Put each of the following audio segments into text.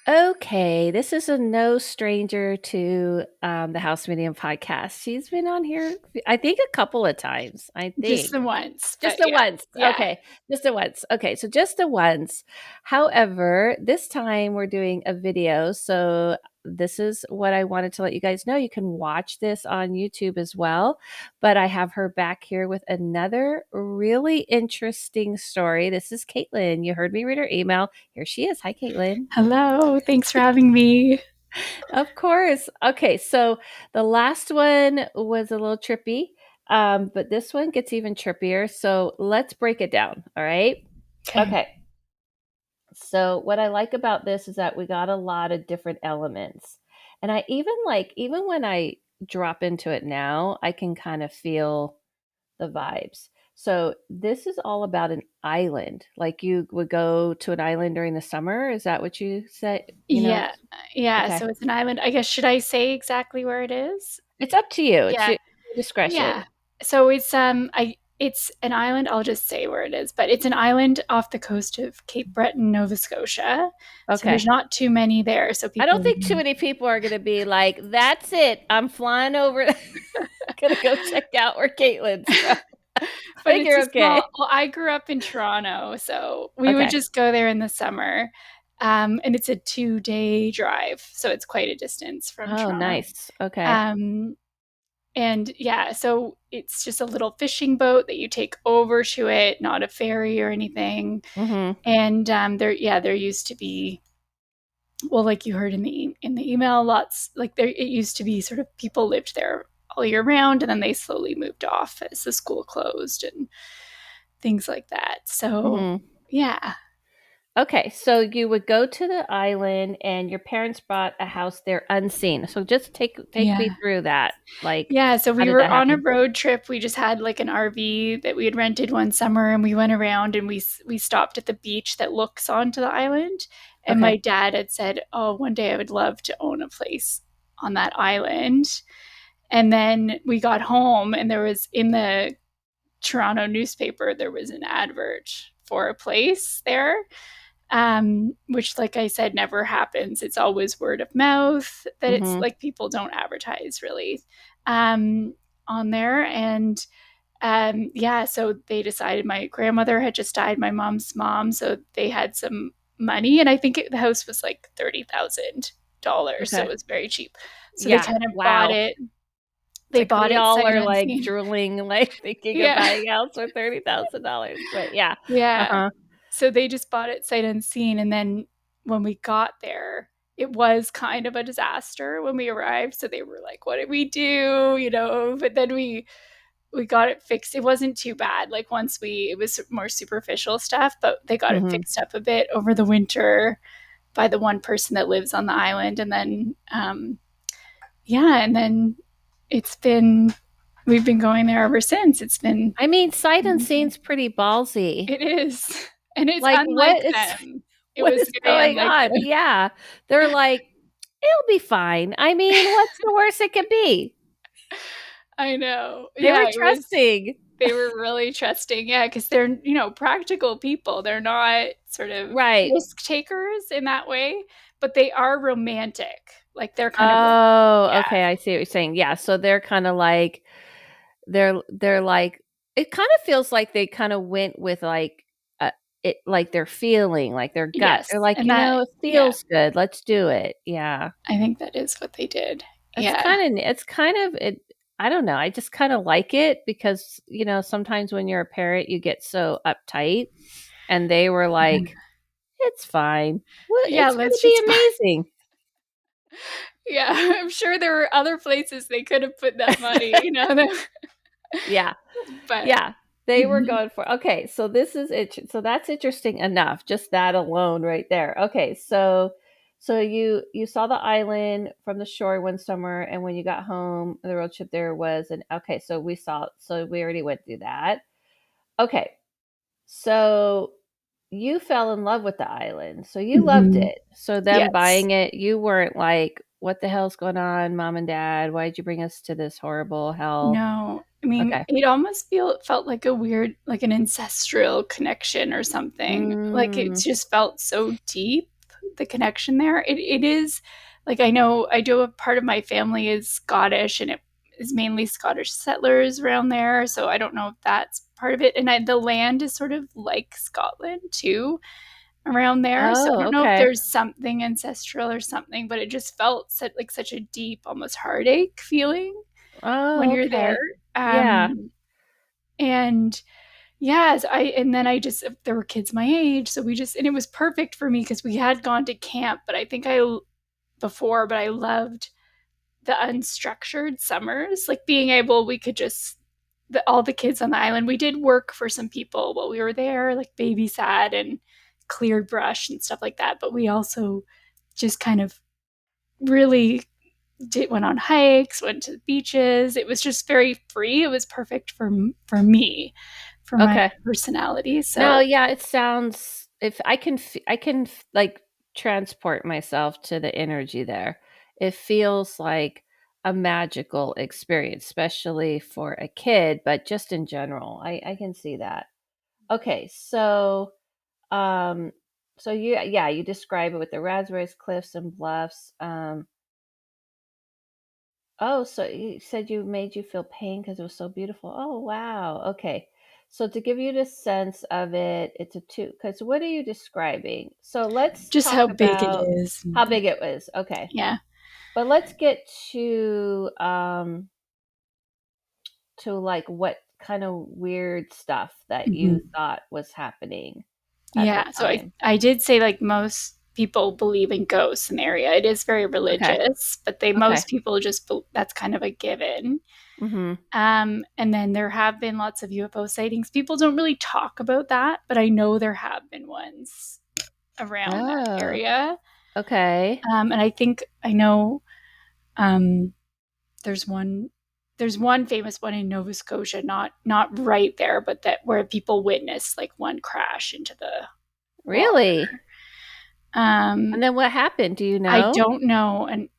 Okay, this is a no stranger to the House Medium podcast. She's been on here, I think, a couple of times. I Just think the once, just but the once. yeah. Okay, just the once. Okay, so just the once. However, this time we're doing a video. So this is what I wanted to let you guys know. You can watch this on YouTube as well. But I have her back here with another really interesting story. This is Caitlin. You heard me read her email. Here she is. Hi, Caitlin. Hello, thanks for having me. Of course. Okay, so the last one was a little trippy, but this one gets even trippier. So let's break it down. All right. Okay. Okay. So what I like about this is that we got a lot of different elements. And I even like, even when I drop into it now, I can kind of feel the vibes. So this is all about an island. Like you would go to an island during the summer. Is that what you said? Yeah, yeah. Okay. So it's an island. I guess should I say exactly where it is? It's up to you. It's Yeah, your discretion. yeah. So it's an island. I'll just say where it is, but it's an island off the coast of Cape Breton, Nova Scotia. So Okay. there's not too many there. So I don't people, think too many people are going to be like, that's it. I'm flying over. Going to go check out where Caitlin's from. I but think it's you're a small. okay. Well, I grew up in Toronto, so we would Okay. just go there in the summer. And it's a 2-day drive, so it's quite a distance from Oh, Toronto. nice. Okay. Um, and yeah, so it's just a little fishing boat that you take over to it, not a ferry or anything. Mm-hmm. And there used to be, well, like you heard in the email, lots like there it used to be sort of people lived there all year round, and then they slowly moved off as the school closed and things like that. So Mm-hmm. yeah, Okay. So you would go to the island and your parents bought a house there unseen. So just take me yeah. through that. Like, Yeah, so how we did were that on a happen? road trip. We just had like an RV that we had rented one summer, and we went around and we stopped at the beach that looks onto the island. And my Okay. dad had said, "Oh, one day I would love to own a place on that island." And then we got home, and there was in the Toronto newspaper there was an advert for a place there, which, like I said, never happens. It's always word of mouth that it's Mm-hmm. like people don't advertise really um, on there. And yeah, so they decided my grandmother had just died, my mom's mom, so they had some money, and I think the house was like $30,000, so it Okay. was very cheap. So they Yeah. kind of bought Wow. it. It's They like bought we it all sight are like unseen. drooling, like thinking of Yeah, buying a house for $30,000. But yeah. yeah. Uh-huh. So they just bought it sight unseen. And then when we got there, it was kind of a disaster when we arrived. So they were like, what did we do? But then we got it fixed. It wasn't too bad. Like it was more superficial stuff, but they got it Mm-hmm. fixed up a bit over the winter by the one person that lives on the island. And then, yeah, and then it's been, we've been going there ever since. It's been, I mean, sight unseen's pretty ballsy. it is. And it's Like, unlike them. It what was is very going unlike on? them. Yeah. They're like, it'll be fine. I mean, what's the worst it could be? I know. They Yeah, were it was trusting. they were really trusting. Yeah, because they're, practical people. They're not sort of Right. risk takers in that way, but they are romantic. Like they're kind of Oh, yeah. okay. I see what you're saying. Yeah. So they're kind of like, they're like, it kind of feels like they kind of went with like, it, like their feeling, like their gut. They're Yes. like, And that it yeah, feels good. Let's do it. Yeah. I think that is what they did. It's Yeah. kind of it. I don't know. I just kind of like it because, sometimes when you're a parent, you get so uptight and they were like, it's fine. Well, Yeah, it's going to let's be just amazing. yeah, I'm sure there were other places they could have put that money. Yeah. But Yeah. They were mhm. going for, okay. So this is it. So that's interesting enough. Just that alone right there. Okay. So you saw the island from the shore one summer, and when you got home, the road trip there was an okay. So we already went through that. Okay. So you fell in love with the island. So you loved Mhm. it. So them Yes. buying it, you weren't like, what the hell's going on, mom and dad? Why did you bring us to this horrible hell? No, I mean, Okay. it almost felt like a weird, like an ancestral connection or something. Like it Mm, just felt so deep the connection there. It is like, I know I do, a part of my family is Scottish, and it is mainly Scottish settlers around there. So I don't know if that's part of it. And the land is sort of like Scotland too around there. So I Oh, don't know if okay. there's something ancestral or something, but it just felt like such a deep, almost heartache feeling when Oh, you're there. okay. Yeah. Um, and yes, and then I just, there were kids my age. So we just, and it was perfect for me because we had gone to camp, but I think before, but I loved the unstructured summers, like being able, we could just, all the kids on the island, we did work for some people while we were there, like babysat and cleared brush and stuff like that. But we also just kind of really went on hikes, went to the beaches. It was just very free. It was perfect for me, for my Okay. personality. No, So yeah, it sounds if I can like transport myself to the energy there. It feels like a magical experience, especially for a kid, but just in general. I can see that. Okay, um so you yeah, you describe it with the raspberries, cliffs and bluffs. Oh, so you said you made you feel pain because it was so beautiful. Oh, wow. Okay. So to give you the sense of it, it's a two, because what are you describing? So let's just talk how big it about is. how big it was. Okay. Yeah. But let's get to like what kind of weird stuff that you Mhm. thought was happening at the Yeah. So time. I did say, like, most people believe in ghosts in the area. It is very Okay. religious, but Okay. most people just, that's kind of a given. Mm-hmm. And then there have been lots of UFO sightings. People don't really talk about that, but I know there have been ones around that Oh, area. okay. And I think I know, um, there's one there's one famous one in Nova Scotia, not right there, but that where people witnessed like one crash into the water. Really? Um, And then what happened? Do you I know? don't know, and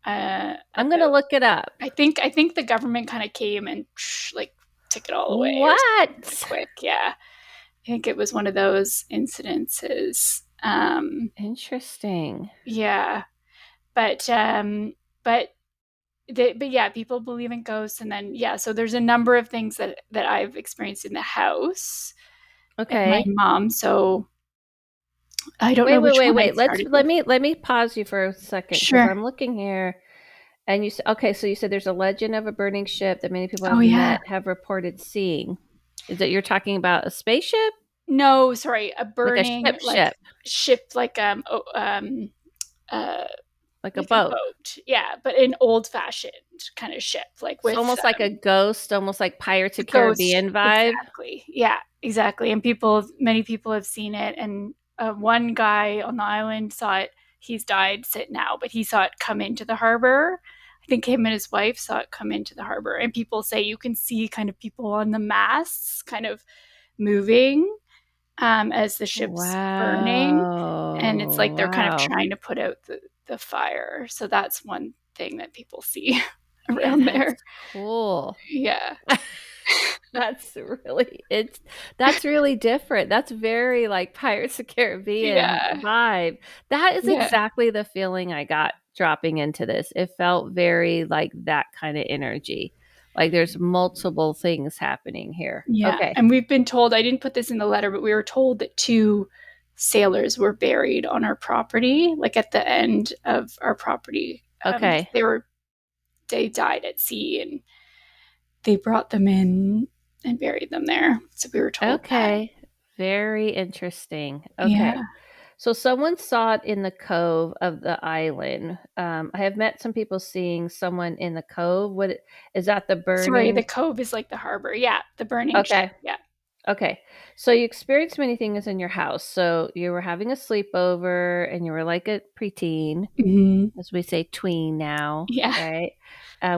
I'm gonna about. look it up. I think the government kind of came and like took it all away or something really What? quick. Yeah, I think it was one of those incidences. Interesting. Yeah, but but yeah, people believe in ghosts, and then yeah, so there's a number of things that I've experienced in the house at my Okay. mom. So I don't Wait, know wait, which wait, one I wait. Let's started with. let me pause you for a second because Sure. I'm looking here and you said okay, so you said there's a legend of a burning ship that many people Oh have yeah. met have reported seeing. Is it you're talking about a spaceship? No, sorry, a Like a burning, ship like, ship, ship, uh like a like a boat. boat. Yeah, but an old fashioned kind of ship, like It's with almost like a ghost, almost like Pirates a of ghost ship. Caribbean vibe. Exactly. Yeah, exactly. And many people have seen it. And one guy on the island saw it. He's died now, but he saw it come into the harbor. I think him and his wife saw it come into the harbor. And people say you can see kind of people on the masts kind of moving, as the ship's burning. And it's Wow. like they're kind of Wow. trying to put out the fire. So that's one thing that people see Yeah, around that's there. cool. Yeah. That's really it's that's really different. That's very like Pirates of the Caribbean Yeah. vibe. That is Yeah. exactly the feeling I got dropping into this. It felt very like that kind of energy. Like there's multiple things happening here. Yeah. Okay. And we've been told, I didn't put this in the letter, but we were told that two sailors were buried on our property, like at the end of our property. Okay. They died at sea, and they brought them in and buried them there. So we were told that. Okay. Very interesting. Yeah. Okay. So someone saw it in the cove of the island. I have met some people seeing someone in the cove. Is that the Sorry, the burning? cove is like the harbor. Yeah. The burning ship. Okay. Yeah. Okay. So you experienced many things in your house. So you were having a sleepover and you were like a preteen, Hmm. as we say tween now, Yeah. right?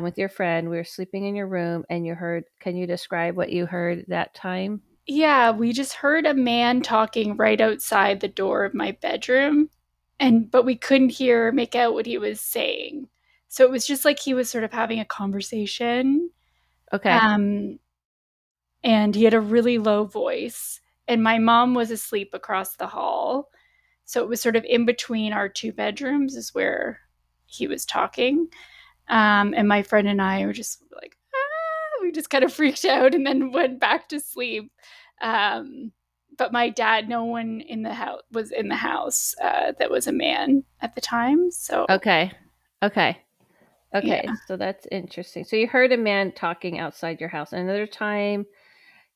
With your friend. We were sleeping in your room and you heard, can you describe what you heard that time? Yeah. We just heard a man talking right outside the door of my bedroom, but we couldn't make out what he was saying. So it was just like he was sort of having a conversation. Okay. Um, and he had a really low voice. And my mom was asleep across the hall. So it was sort of in between our two bedrooms is where he was talking. And my friend and I were just like, ah, we just kind of freaked out and then went back to sleep. But my dad, no one in the house was in the house that was a man at the time. So Okay. Okay. Okay. yeah, So that's interesting. So you heard a man talking outside your house. Another time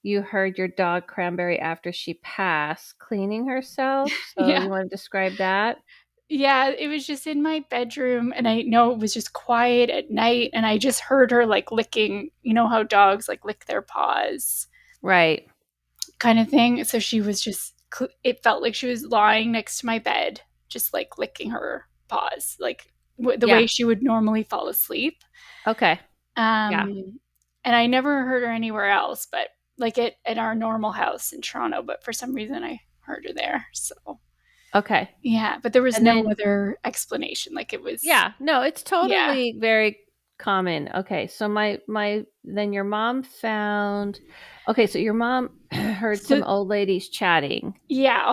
you heard your dog Cranberry after she passed cleaning herself. So yeah, you want to describe that? yeah. It was just in my bedroom, and I know it was just quiet at night, and I just heard her like licking. You know how dogs like lick their paws, Right. kind of thing. So she was just. It felt like she was lying next to my bed, just like licking her paws, like the Yeah. way she would normally fall asleep. Okay. Yeah. Um, and I never heard her anywhere else, but like at our normal house in Toronto. But for some reason, I heard her there. So Okay. yeah, but there was And no then other explanation. Like it was, yeah, no, it's yeah. totally very common. Okay, so my then your mom found okay, so your mom heard some So old ladies chatting. yeah,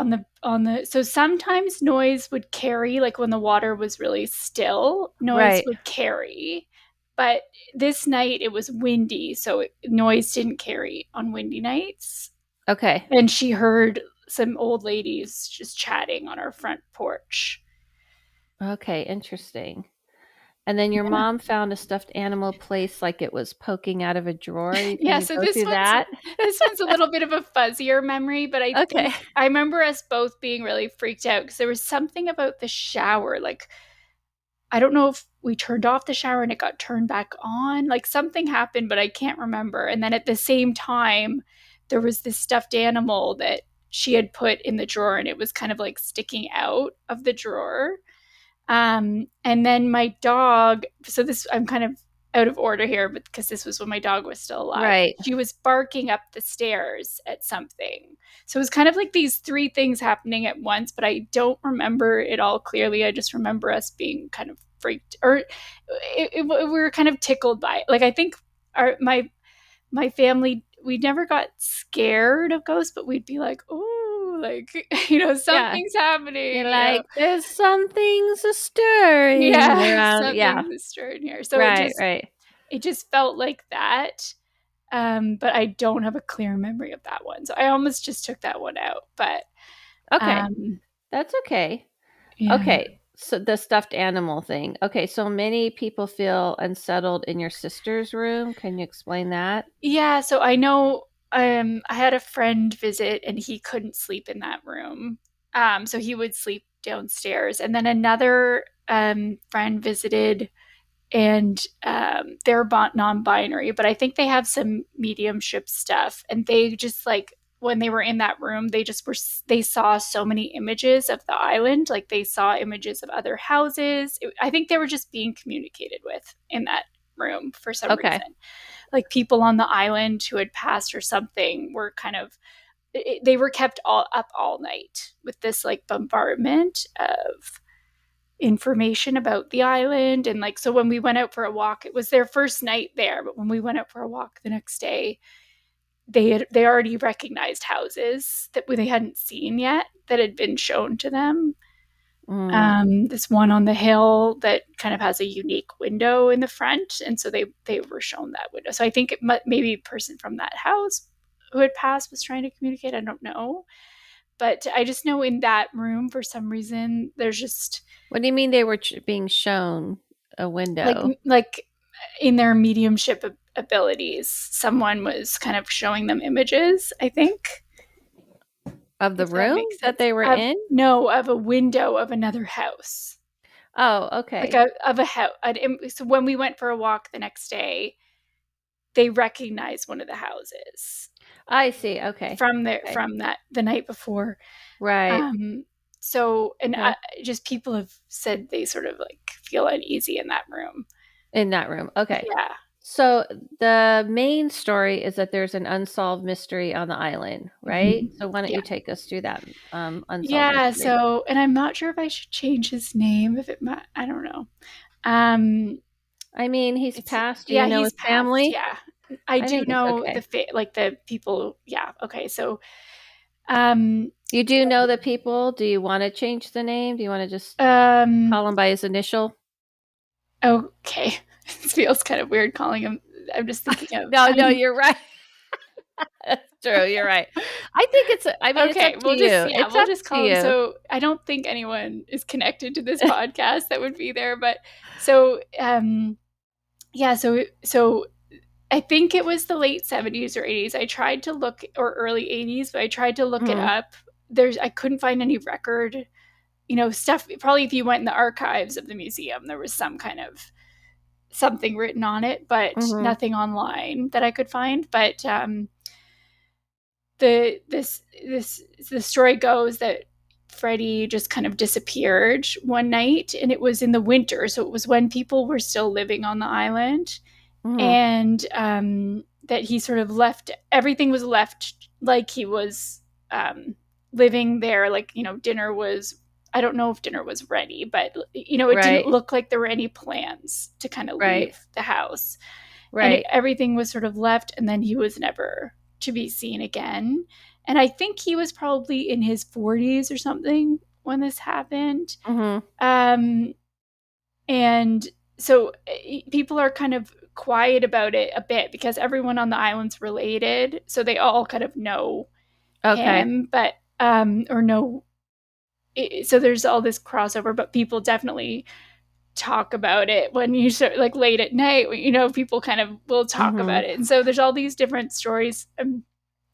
on the so sometimes noise would carry, like when the water was really still, noise Right. would carry. But this night it was windy, so noise didn't carry on windy nights. Okay. And she heard some old ladies just chatting on our front porch. Okay, interesting. And then your Yeah. mom found a stuffed animal placed like it was poking out of a drawer. Can Yeah, you so go through that? this one's a little bit of a fuzzier memory, but I Okay. think I remember us both being really freaked out because there was something about the shower. Like I don't know if we turned off the shower and it got turned back on. Like something happened, but I can't remember. And then at the same time, there was this stuffed animal that she had put in the drawer and it was kind of like sticking out of the drawer. And then my dog, so this, I'm kind of out of order here, but because this was when my dog was still alive, Right. she was barking up the stairs at something. So it was kind of like these three things happening at once, but I don't remember it all clearly. I just remember us being kind of freaked, or we were kind of tickled by it. Like I think my family, we never got scared of ghosts, but we'd be like, oh, like Yeah. something's You're happening. like, there's something's stirring Yeah, around. Yeah. something's stirring here. So it Right, just right. it just felt like that. But I don't have a clear memory of that one. So I almost just took that one out. But Okay. um That's okay. yeah. Okay, so the stuffed animal thing. Okay, so many people feel unsettled in your sister's room. Can you explain that? Yeah, so I know I had a friend visit and he couldn't sleep in that room. So he would sleep downstairs. And then another friend visited and they're non-binary, but I think they have some mediumship stuff, and they just like when they were in that room they just were they saw so many images of the island, like they saw images of other houses. I think they were just being communicated with in that room for some Okay. reason, like people on the island who had passed or something were kind of they were kept all up all night with this like bombardment of information about the island. And like so when we went out for a walk, it was their first night there, but when we went out for a walk the next day, they already recognized houses that they hadn't seen yet that had been shown to them. Mm. This one on the hill that kind of has a unique window in the front, and so they were shown that window. So I think maybe a person from that house who had passed was trying to communicate. I don't know, but I just know in that room for some reason there's just What do you mean they were being shown a like window like in their mediumship abilities, someone was kind of showing them images, I think, of the if that room makes that sense. they were Of in? no, of a window of another house. Oh, Like okay. of a house. So when we went for a walk the next day, they recognized one of the houses I see. Okay. Okay. from that the night before. Right. Um so and Okay. just people have said they sort of like feel uneasy in that room. In that room. Okay. Yeah. So the main story is that there's an unsolved mystery on the island, right? Mhm. So why don't Yeah. you take us through that unsolved Yeah, mystery? so and I'm not sure if I should change his name, if it might, I don't know. Um, I mean, he's it's passed. Do you yeah, know he's his passed, family? yeah. I I do think it's know okay. like the people, yeah, okay, so, You do know the people? Do you want to change the name? Do you want to just um, call him by his initial? okay. It feels kind of weird calling him. I'm just thinking of. No, no, you're right. That's true. You're right. I think I mean, it's up Okay, to you. It's we'll up just to call him. you. So I don't think anyone is connected to this podcast that would be there, but so yeah, so I think it was the late 70s or 80s. I tried to look, or early 80s, but I tried to look it Mhm. up. I couldn't find any record, stuff. Probably if you went in the archives of the museum, there was some kind of something written on it, but Mhm. nothing online that I could find. But the story goes that Freddie just kind of disappeared one night, and it was in the winter, so it was when people were still living on the island, Mhm. and that he sort of left. Everything was left like he was living there. Like, dinner was. I don't know if dinner was ready, but it didn't Right. look like there were any plans to kind of Right. leave the house, and Right. everything was sort of left, and then he was never to be seen again. And I think he was probably in his 40s or something when this happened. Mhm. um and so people are kind of quiet about it a bit because everyone on the island's related, so they all kind of know Okay. him, but or know. So there's all this crossover, but people definitely talk about it when you start, like, late at night. People kind of will talk about Mhm. it, and so there's all these different stories.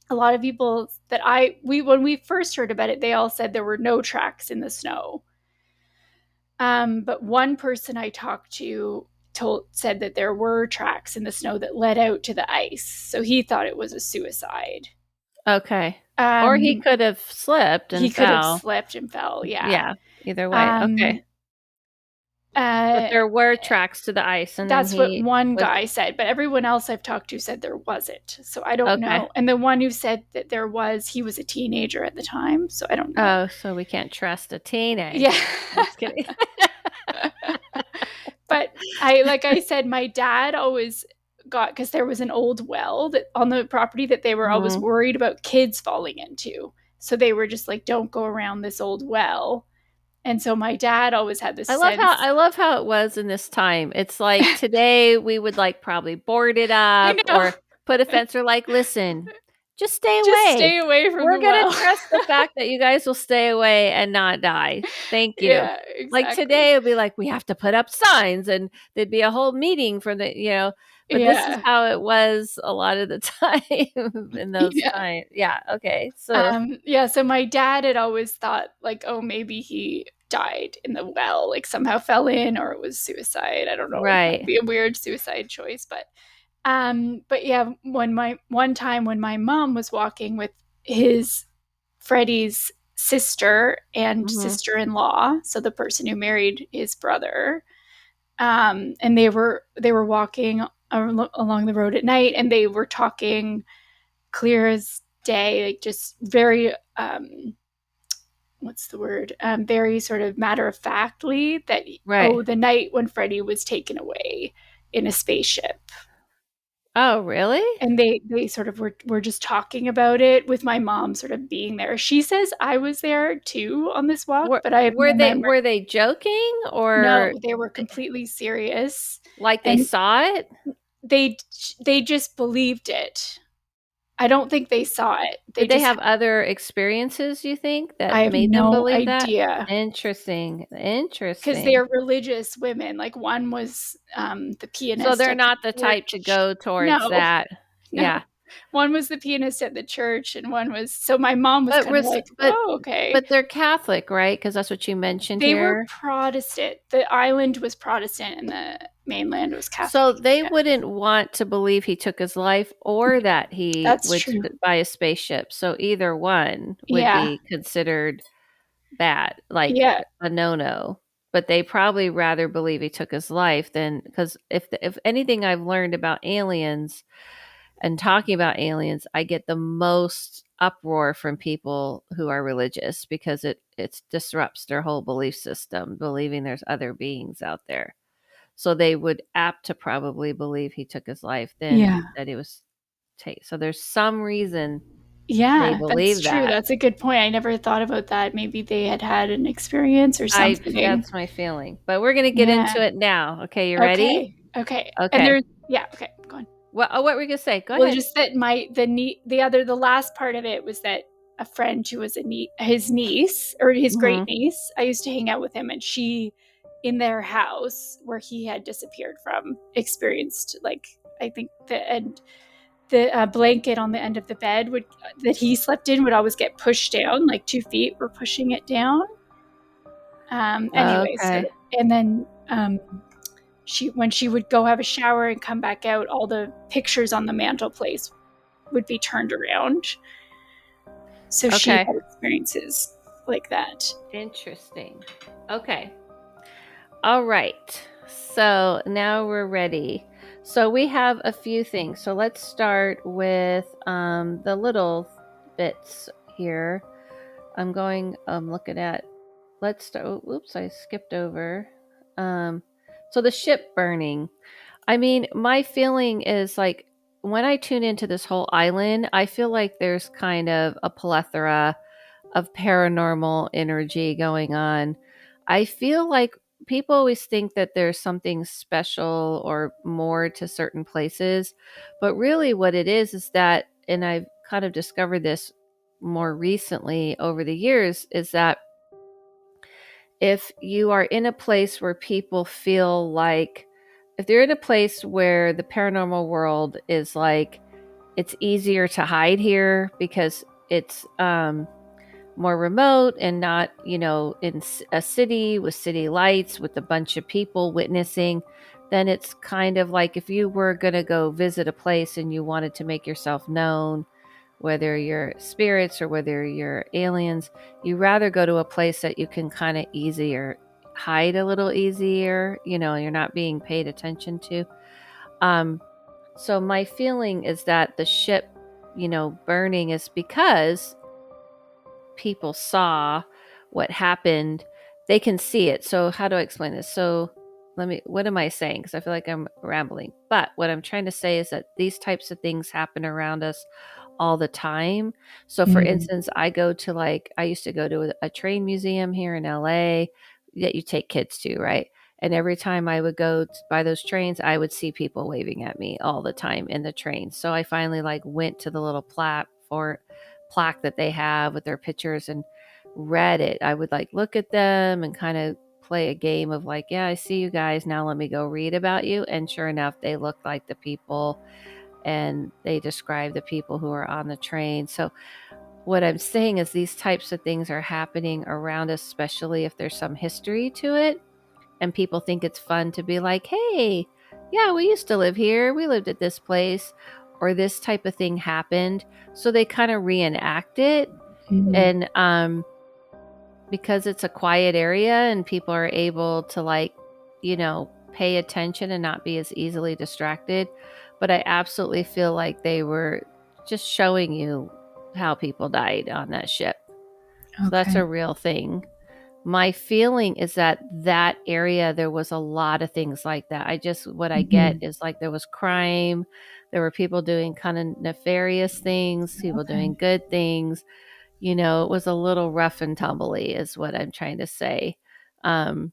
A lot of people that we when we first heard about it, they all said there were no tracks in the snow. But one person I talked to said that there were tracks in the snow that led out to the ice, so he thought it was a suicide. Okay. Or he Um, could have slipped he and could have fell. slipped and fell. Yeah. Yeah. Either way. Okay. Um, But uh, there were tracks to the ice, and then That's what he one was guy said, but everyone else I've talked to said there wasn't. So I don't okay. know. And the one who said that there was, he was a teenager at the time. So I don't know. Oh, so we can't trust a Yeah. teenager. Just kidding. But like I said, my dad always got, because there was an old well that on the property that they were always Mhm. worried about kids falling into. So they were just like, don't go around this old well. And so my dad always had this sense. I love how it was in this time. It's like today we would like probably board it I up know. or put a fence or like, listen, just stay Just away. stay away from We're the gonna well. trust the fact that you guys will stay away and not die. Thank you. Yeah, Like exactly. today it would be like we have to put up signs and there'd be a whole meeting for but this is Yeah. how it was a lot of the time in those Yeah. times. Yeah, okay. So Yeah, so my dad had always thought, like, oh, maybe he died in the well, like somehow fell in, or it was suicide. I don't know. It might right. be a weird suicide choice, but yeah, when my one time when my mom was walking with his Freddie's sister and Mhm. sister-in-law, so the person who married his brother, and they were walking along the road at night, and they were talking clear as day, like just very what's the word? Very sort of matter of factly that, Right. oh, the night when Freddie was taken away in a spaceship. Oh, really? And they sort of were just talking about it with my mom sort of being there. She says I was there too on this walk, but I have no memory. Were they joking or No, they were completely serious, like they and saw it? they they just believed it. I don't think they saw it. They Did they just have other experiences, you think, I that have made them no believe that? idea. Interesting, Because interesting. they're religious women. Like, one was the So pianist they're at the not the type to church. go towards No, that. no. Yeah. One was the pianist at the church, and one was, so my mom was But kind of res like, but oh, okay. but they're Catholic, right? Because that's what you mentioned They were here. Protestant. The island was Protestant, and the mainland was Catholic. So they Yeah, wouldn't want to believe he took his life or that he that's would true. buy a spaceship. So either one would Yeah, be considered bad, like yeah, a no-no. But they probably rather believe he took his life than because if anything I've learned about aliens and talking about aliens, I get the most uproar from people who are religious because it disrupts their whole belief system, believing there's other beings out there. So they would apt to probably believe he took his life than yeah. that he was take. So there's some reason they Yeah, that's believe true. that. That's a good point. I never thought about that. Maybe they had had an experience or something. That's my feeling. But we're going to get Yeah. into it now. Okay, you ready? Okay. Okay. And Okay. there's yeah. Okay. Go on. What were you going to say? Go Well, ahead. just that the last part of it was that a friend who was his niece or his great Mhm. niece. I used to hang out with him, and she, in their house where he had disappeared from, experienced like I think the blanket on the end of the bed that he slept in would always get pushed down, like 2 feet were pushing it down. Anyway, so Okay. and then when she would go have a shower and come back out, all the pictures on the mantelpiece would be turned around. So she Okay. had experiences like that. Interesting. Okay. All right. So now we're ready. So we have a few things. So let's start with the little bits here. I'm looking at, let's start. Oh, oops, I skipped over. So the ship burning. I mean, my feeling is like when I tune into this whole island, I feel like there's kind of a plethora of paranormal energy going on. I feel like people always think that there's something special or more to certain places, but really what it is that, and I've kind of discovered this more recently over the years, is that if you are in a place where people feel like, if they're in a place where the paranormal world is like, it's easier to hide here because it's more remote and not, in a city with city lights with a bunch of people witnessing, then it's kind of like if you were going to go visit a place and you wanted to make yourself known, whether you're spirits or whether you're aliens, you rather go to a place that you can kind of easier hide a little easier, you're not being paid attention to. So my feeling is that the ship, burning is because people saw what happened. They can see it. So how do I explain this? So what am I saying? Because I feel like I'm rambling. But what I'm trying to say is that these types of things happen around us all the time. So for instance, I used to go to a train museum here in LA that you take kids to, right? And every time I would go by those trains, I would see people waving at me all the time in the train. So I finally went to the little plaque that they have with their pictures and read it. I would look at them and kind of play a game of yeah, I see you guys. Now let me go read about you. And sure enough, they looked like the people and they describe the people who are on the train. So what I'm saying is these types of things are happening around us, especially if there's some history to it. And people think it's fun to be like, hey, yeah, we used to live here. We lived at this place, or this type of thing happened. So they kind of reenact it. Mm-hmm. And because it's a quiet area and people are able to pay attention and not be as easily distracted. But I absolutely feel like they were just showing you how people died on that ship. So that's Okay. a real thing. My feeling is that area, there was a lot of things like that. What I get Mm-hmm. is there was crime. There were people doing kind of nefarious things, people Okay. doing good things. It was a little rough and tumbly is what I'm trying to say. Um,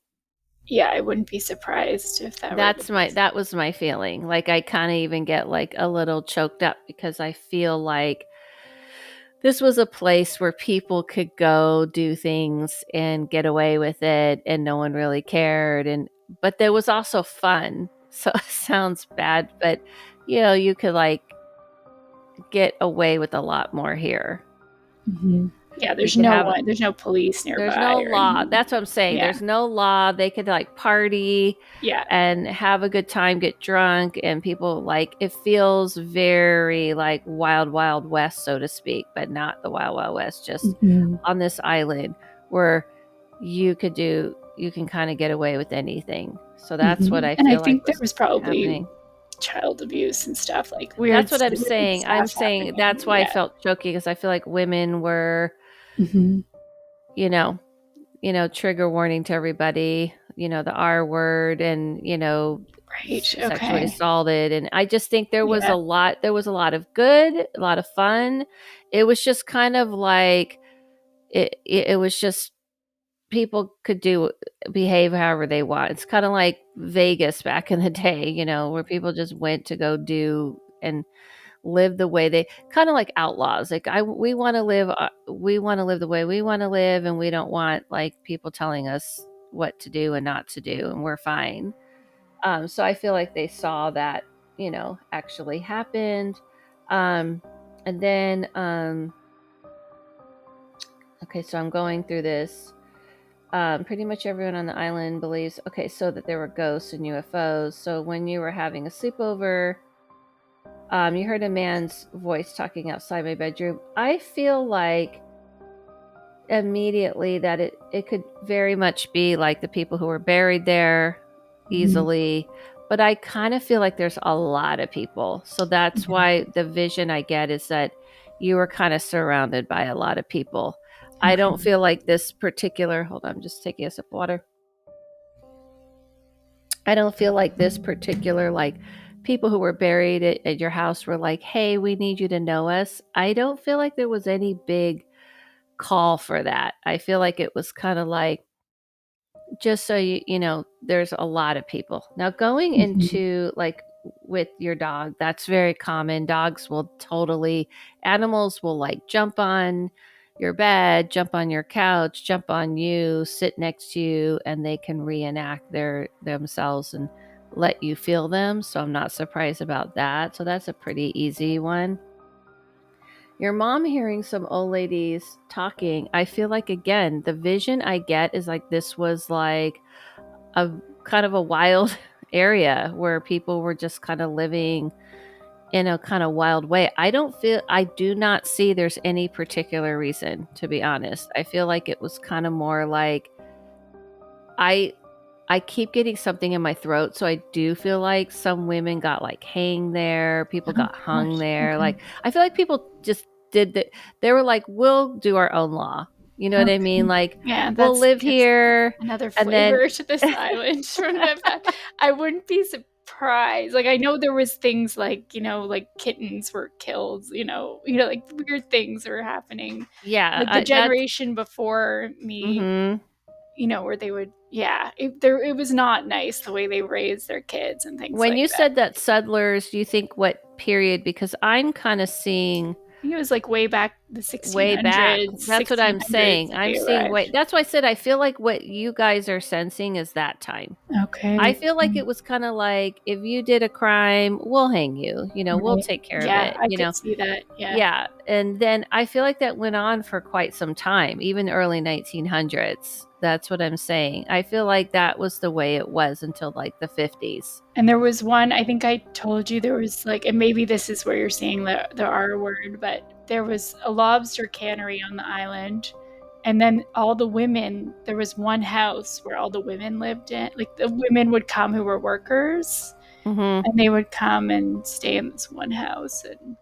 Yeah, I wouldn't be surprised if that were the case. that was my feeling. I kind of even get a little choked up because I feel like this was a place where people could go do things and get away with it and no one really cared, but there was also fun. So it sounds bad, but you could get away with a lot more here. Mm-hmm. Yeah, You there's could no have one. There's no police There's nearby no or law. anything. That's what I'm saying. Yeah. There's no law. They could party Yeah. and have a good time, get drunk, and people it feels very wild, wild west, so to speak, but not the wild, wild west, just Mm-hmm. on this island where you can kind of get away with anything. So that's what Mm-hmm. I And I feel think there was was probably happening. child abuse and stuff, like That's what I'm weird saying. I'm stuff saying happening. that's why I Yeah. felt choky because I feel like women were, Mm-hmm. you know, trigger warning to everybody, the R word and, Right. sexually Okay. assaulted. And I just think there was Yeah. a lot of good, a lot of fun. It was just kind of like, it was just people could behave however they want. It's kind of like Vegas back in the day, where people just went to go do and live the way they kind of like outlaws. Like we want to live the way we want to live, and we don't want like people telling us what to do and not to do, and we're fine. So I feel like they saw that, actually happened. Um, and then, okay, so I'm going through this. Pretty much everyone on the island believes, okay, so that there were ghosts and UFOs. So when you were having a sleepover, you heard a man's voice talking outside my bedroom. I feel like immediately that it could very much be like the people who were buried there easily, but I kind of feel like there's a lot of people. So that's why the vision I get is that you were kind of surrounded by a lot of people. I Okay. don't feel like this particular, hold on, I'm just taking a sip of water. I don't feel like this particular, like, people who were buried at your house were like, hey, we need you to know us. I don't feel like there was any big call for that. I feel like it was kind of like, just so there's a lot of people. Now, going into like with your dog, that's very common. Dogs will animals will like jump on your bed, jump on your couch, jump on you, sit next to you, and they can reenact themselves and let you feel them. So I'm not surprised about that. So that's a pretty easy one. Your mom hearing some old ladies talking, I feel like, again, the vision I get is like this was like a kind of a wild area where people were just kind of living in a kind of wild way. I do not see there's any particular reason, to be honest. I feel like it was kind of more like, I keep getting something in my throat, so I do feel like some women got like hanged there, people Oh got hung gosh. there. Okay. Like, I feel like people just did that. They were like, we'll do our own law. You know what I mean? Okay. Like, Yeah, we'll that's live gives here, another and then flavor to this island from that. I wouldn't be surprised. Like I know there was things like, like kittens were killed, like weird things were happening. yeah, Like the that's generation before me, mhm. where they would, yeah, it was not nice the way they raised their kids and things When like you that. said that settlers, do you think what period? Because I'm kind of seeing I think it was like way back the way back. 1600s, That's what I'm 1600s saying. that I'm they seeing way. arrived. That's why I said I feel like what you guys are sensing is that time. I Okay. feel like it was kind of like, if you did a crime, we'll hang you. We'll Right. take care of Yeah, it. I could see that. Yeah. Yeah. And then I feel like that went on for quite some time, even early 1900s. That's what I'm saying. I feel like that was the way it was until like the 50s. And there was one, I think I told you there was like, and maybe this is where you're seeing the R word, but there was a lobster cannery on the island. And then all the women, there was one house where all the women lived in. Like the women would come who were workers, Hmm. and they would come and stay in this one house. And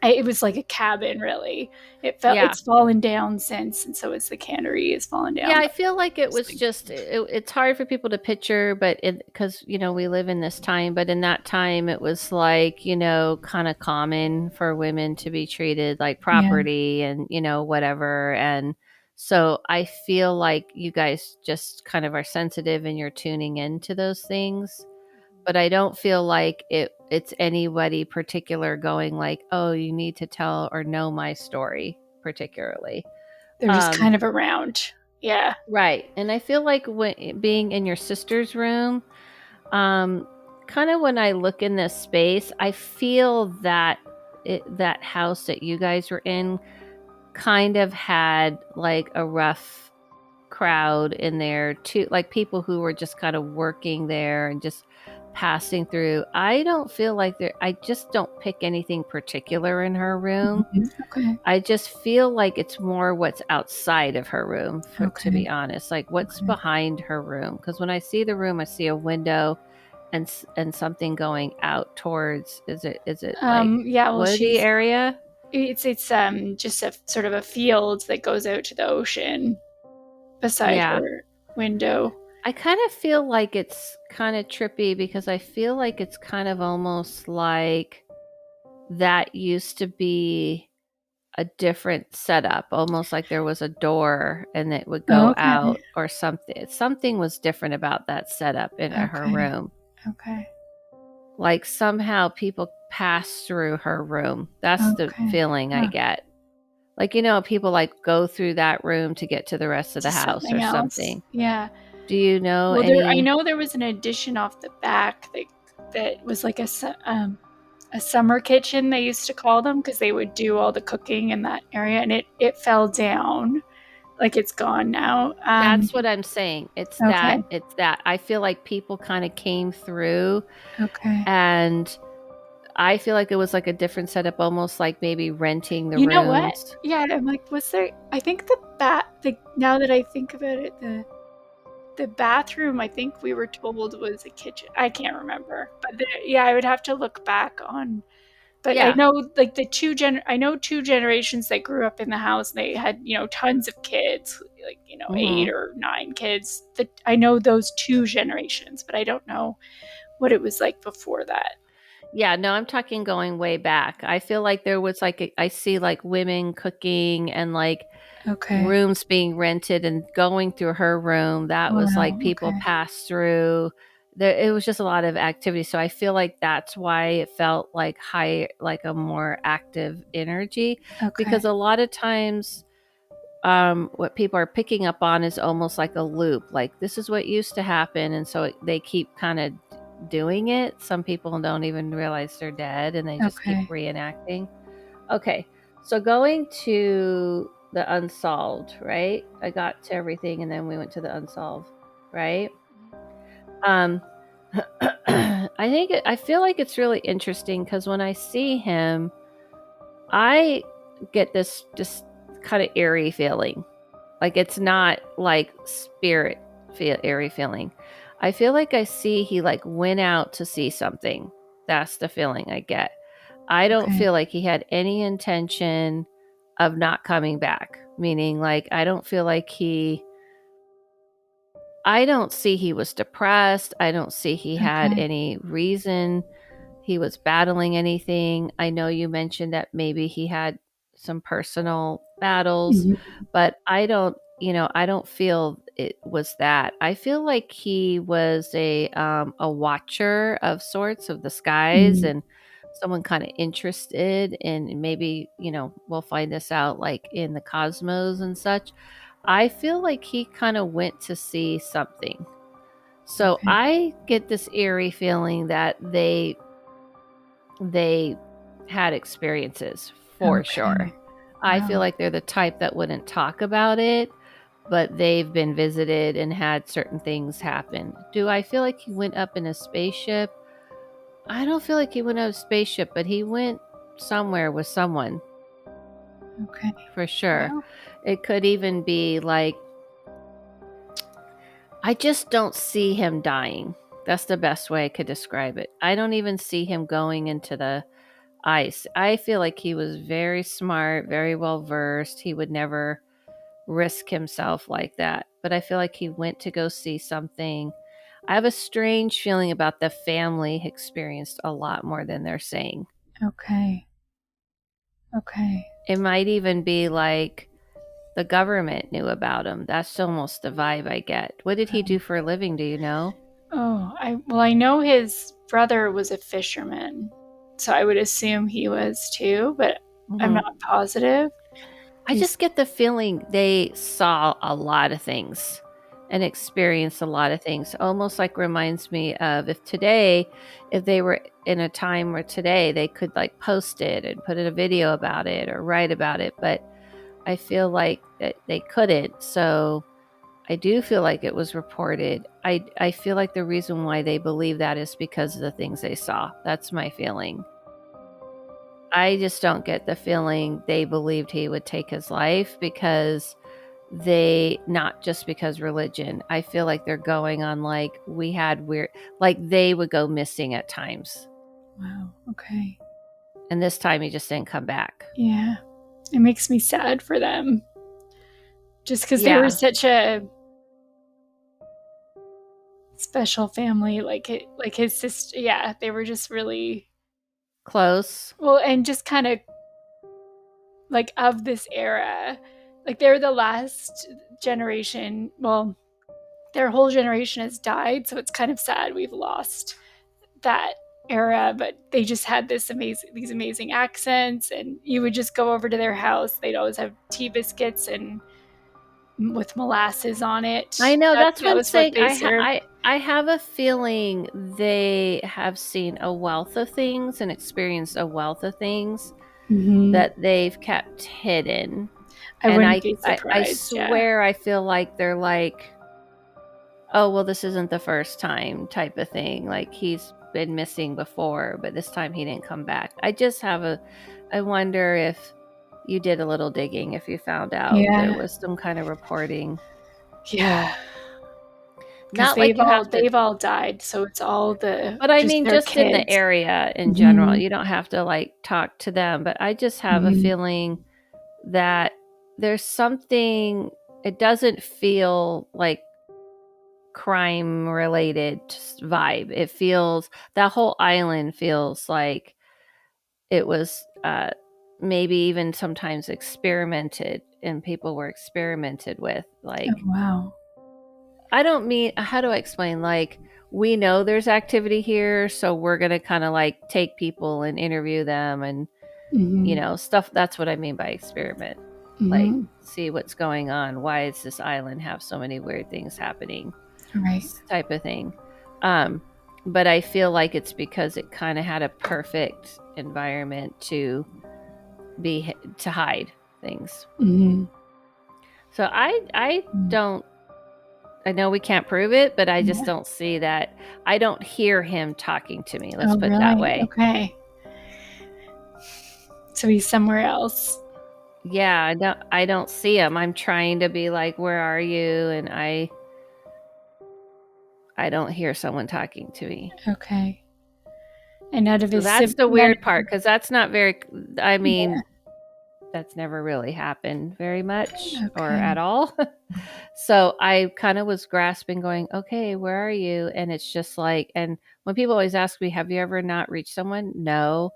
it was like a cabin, really. Yeah. It's fallen down since, and so it's the cannery has fallen Yeah, down. I But feel like it it's was like, just it's hard for people to picture, but because we live in this time, but in that time it was like, kind of common for women to be treated like yeah. property and whatever. And so I feel like you guys just kind of are sensitive and you're tuning into those things, but I don't feel like it's anybody particular going like, oh, you need to tell or know my story particularly. They're just um kind of around. Yeah. Right. And I feel like being in your sister's room, um, kind of when I look in this space, I feel that that house that you guys were in kind of had like a rough crowd in there too, like people who were just kind of working there and just passing through. I don't feel like I just don't pick anything particular in her room. Okay. I just feel like it's more what's outside of her room, to Okay. be honest. Like what's Okay. behind her room? Because when I see the room, I see a window and something going out towards. Is it like Yeah, well woody she's area? it's just a sort of a field that goes out to the ocean beside Yeah. her window. I kind of feel like it's kind of trippy because I feel like it's kind of almost like that used to be a different setup, almost like there was a door and it would go Okay. out or something. Something was different about that setup in her Okay. room. Okay. Like somehow people pass through her room. That's the Okay. feeling I Huh. get. Like, people like go through that room to get to the rest of To the house or something else. something. Yeah. Do you know Well, I any? know there was an addition off the back that was like a summer kitchen, they used to call them, because they would do all the cooking in that area, and it fell down, like it's gone now. That's what I'm saying. It's that. Okay. It's that. I feel like people kind of came through, Okay. and I feel like it was like a different setup, almost like maybe renting the You know what? rooms. Yeah, I'm like, was there? I think now that I think about it, the bathroom, I think we were told was a kitchen. I can't remember, but yeah, I would have to look back on. But I Yeah. know, like, I know two generations that grew up in the house. And they had, tons of kids, like, Hmm. 8 or 9 kids. That I know those two generations, but I don't know what it was like before that. Yeah, no, I'm talking going way back. I feel like there was like I see like women cooking and like Okay. rooms being rented and going through her room. That was like Wow. people Okay. passed through. There, it was just a lot of activity. So I feel like that's why it felt like high, like a more active energy, because Okay. a lot of times what people are picking up on is almost like a loop. Like this is what used to happen, and so they keep kind of doing it. Some people don't even realize they're dead, and they just keep Okay. reenacting. Okay, so going to the unsolved, right? I got to everything, and then we went to the unsolved, right? Um, I feel like it's really interesting because when I see him, I get this just kind of eerie feeling. Like it's not like spirit feel airy feeling. I feel like I see he like went out to see something. That's the feeling I get. I don't Okay. feel like he had any intention of not coming back. Meaning like I don't feel like I don't see he was depressed. I don't see he had Okay. any reason he was battling anything. I know you mentioned that maybe he had some personal battles, Mhm. but I don't feel it was that. I feel like he was a watcher of sorts of the skies Mhm. and someone kind of interested in maybe, we'll find this out like in the cosmos and such. I feel like he kind of went to see something. So Okay. I get this eerie feeling that they had experiences for sure. Okay. I feel Wow. like they're the type that wouldn't talk about it, but they've been visited and had certain things happen. Do I feel like he went up in a spaceship? I don't feel like he went up a spaceship, but he went somewhere with someone Okay. for sure. Wow. It could even be like, I just don't see him dying. That's the best way I could describe it. I don't even see him going into the ice. I feel like he was very smart, very well versed. He would never risk himself like that. But I feel like he went to go see something. I have a strange feeling about the family experienced a lot more than they're saying. Okay. Okay. It might even be like the government knew about him. That's almost the vibe I get. What did he do for a living? Do you know? Oh, I know his brother was a fisherman, so I would assume he was too, but I'm Hmm. not positive. I He's just get the feeling they saw a lot of things and experienced a lot of things. Almost like reminds me of if they were in a time where today they could like post it and put in a video about it or write about it, but I feel like that they couldn't. So I do feel like it was reported. I feel like the reason why they believe that is because of the things they saw. That's my feeling. I just don't get the feeling they believed he would take his life because not just because religion. I feel like they're going on like we had weird, like they would go missing at times. wow. Okay. And this time he just didn't come back. Yeah. It makes me sad for them, just because they were Yeah. such a, special family, like his sister. Yeah, they were just really Close. well, and just kind of like of this era. Like they're the last generation. Well, their whole generation has died, so it's kind of sad we've lost that era, but they just had these amazing accents, and you would just go over to their house. They'd always have tea biscuits and with molasses on it. I know, that's what That I'm was what saying. they served. I have a feeling they have seen a wealth of things and experienced a wealth of things that they've kept hidden. I And wouldn't be I surprised. swear I feel like they're like, oh, well, this isn't the first time type of thing. Like he's been missing before, but this time he didn't come back. I wonder if you did a little digging, if you found out there was some kind of reporting. Yeah. Not they've like you have to, they've all died, so it's all the. but I mean, just in the area in general, you don't have to like talk to them. But I just have a feeling that there's something. It doesn't feel like crime related vibe. It feels, that whole island feels like it was maybe even sometimes experimented, and people were experimented with. Like, oh, wow. I don't mean, how do I explain? Like, we know there's activity here, so we're going to kind of like take people and interview them and, you know, stuff. That's what I mean by experiment. Like, see what's going on. Why does this island have so many weird things happening? Right. Type of thing. But I feel like it's because it kind of had a perfect environment to hide things. So I don't, I know we can't prove it, but I just don't see that. I don't hear him talking to me. Let's put it that way. Okay. So he's somewhere else. Yeah, I don't see him. I'm trying to be like, where are you? And I don't hear someone talking to me. Okay. And out of his, that's the weird part, because that's not very, I mean, that's never really happened very much or at all. So I kind of was grasping, going, okay, where are you? And it's just like, and when people always ask me, have you ever not reached someone? No.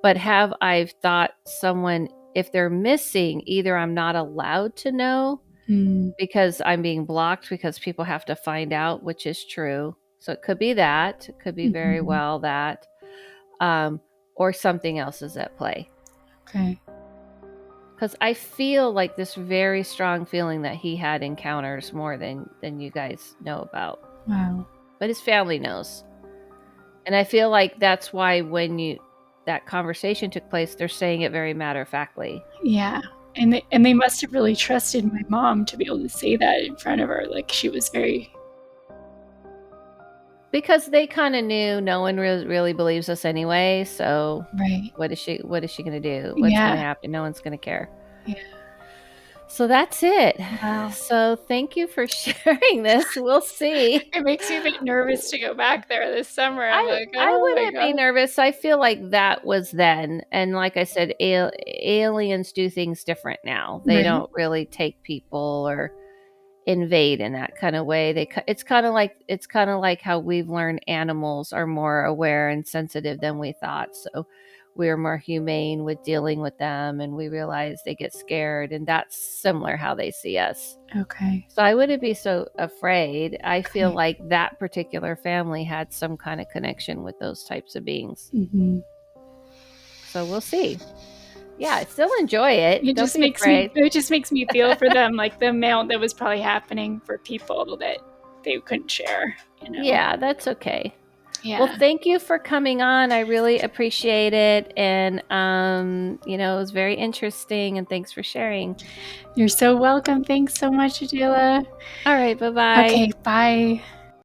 But have I thought someone, if they're missing, either I'm not allowed to know because I'm being blocked because people have to find out, which is true. So it could be that. It could be very well that. Or something else is at play. Okay. Because I feel like this very strong feeling that he had encounters more than you guys know about. Wow. But his family knows. And I feel like that's why when that conversation took place, they're saying it very matter-of-factly. Yeah. And they must have really trusted my mom to be able to say that in front of her. Like, she was very... Because they kind of knew no one really believes us anyway. So what is she going to do? What's going to happen? No one's going to care. Yeah. So that's it. Wow. So thank you for sharing this. We'll see. It makes me a bit nervous to go back there this summer. I'm like, oh, I wouldn't be nervous. I feel like that was then. And like I said, aliens do things different now. They don't really take people or invade in that kind of way. It's kind of like how we've learned animals are more aware and sensitive than we thought. So we're more humane with dealing with them, and we realize they get scared, and that's similar how they see us. Okay. So I wouldn't be so afraid. I feel like that particular family had some kind of connection with those types of beings. So we'll see. Yeah, I still enjoy it. It just makes me feel for them, like the amount that was probably happening for people that they couldn't share. You know? Yeah, that's okay. Yeah. Well, thank you for coming on. I really appreciate it. And, it was very interesting, and thanks for sharing. You're so welcome. Thanks so much, Adela. All right. Bye-bye. Okay, bye.